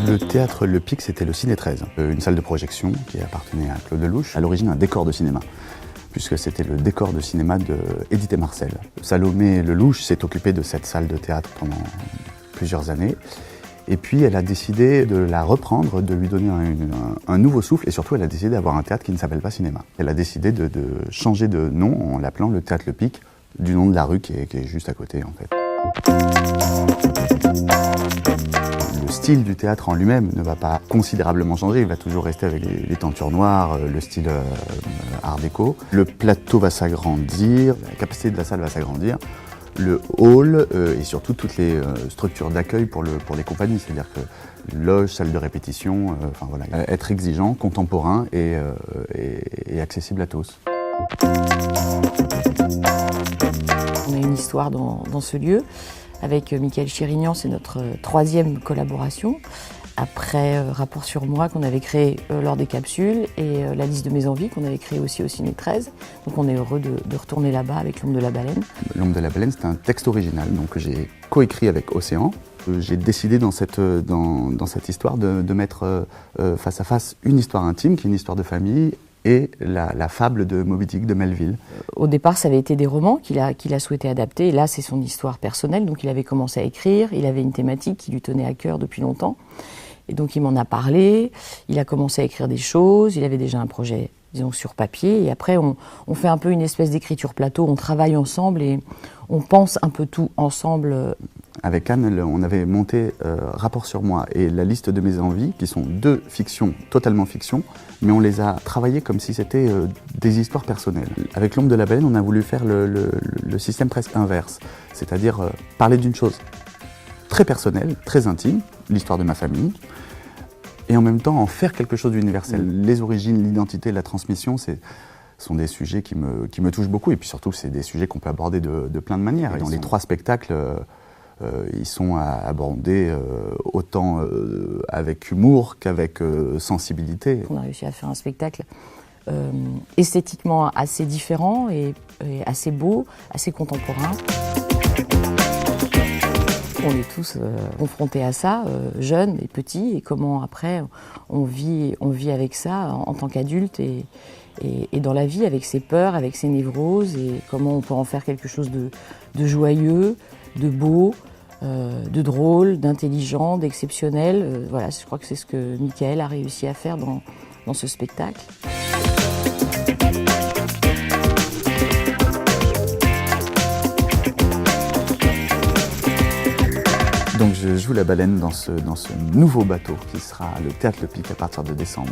Le théâtre Le Pic, c'était le Ciné 13, une salle de projection qui appartenait à Claude Lelouch, à l'origine un décor de cinéma, puisque c'était le décor de cinéma d'Édith et Marcel. Salomé Lelouch s'est occupée de cette salle de théâtre pendant plusieurs années, et puis elle a décidé de la reprendre, de lui donner un nouveau souffle, et surtout elle a décidé d'avoir un théâtre qui ne s'appelle pas cinéma. Elle a décidé de changer de nom en l'appelant le théâtre Le Pic, du nom de la rue qui est juste à côté en fait. Le style du théâtre en lui-même ne va pas considérablement changer, il va toujours rester avec les tentures noires, le style art déco. Le plateau va s'agrandir, la capacité de la salle va s'agrandir, le hall et surtout toutes les structures d'accueil pour les compagnies, c'est-à-dire que loge, salle de répétition, enfin voilà, être exigeant, contemporain et accessible à tous. On a une histoire dans ce lieu. Avec Michael Chérignan, c'est notre troisième collaboration. Après Rapport sur moi qu'on avait créé lors des capsules et La liste de mes envies qu'on avait créé aussi au Ciné 13. Donc on est heureux de retourner là-bas avec L'ombre de la baleine. L'ombre de la baleine, c'est un texte original donc, que j'ai coécrit avec Océan. J'ai décidé dans cette histoire de mettre face à face une histoire intime qui est une histoire de famille et la fable de Moby Dick de Melville. Au départ, ça avait été des romans qu'il a souhaité adapter. Et là, c'est son histoire personnelle. Donc, il avait commencé à écrire. Il avait une thématique qui lui tenait à cœur depuis longtemps. Et donc, il m'en a parlé. Il a commencé à écrire des choses. Il avait déjà un projet, disons, sur papier. Et après, on fait un peu une espèce d'écriture plateau. On travaille ensemble et on pense un peu tout ensemble. Avec Anne, on avait monté Rapport sur moi et La liste de mes envies, qui sont deux fictions, totalement fiction, mais on les a travaillées comme si c'était des histoires personnelles. Avec L'ombre de la baleine, on a voulu faire le système presque inverse, c'est-à-dire parler d'une chose très personnelle, très intime, l'histoire de ma famille, et en même temps en faire quelque chose d'universel. Les origines, l'identité, la transmission, sont des sujets qui me touchent beaucoup, et puis surtout, c'est des sujets qu'on peut aborder de plein de manières. Et dans les trois spectacles, ils sont abordés autant avec humour qu'avec sensibilité. On a réussi à faire un spectacle esthétiquement assez différent et assez beau, assez contemporain. On est tous confrontés à ça, jeunes et petits, et comment après on vit avec ça en tant qu'adulte et dans la vie, avec ses peurs, avec ses névroses, et comment on peut en faire quelque chose de joyeux, de beau, de drôle, d'intelligent, d'exceptionnel. Voilà, je crois que c'est ce que Michael a réussi à faire dans ce spectacle. Donc je joue la baleine dans ce nouveau bateau qui sera le Théâtre Le Pic à partir de décembre.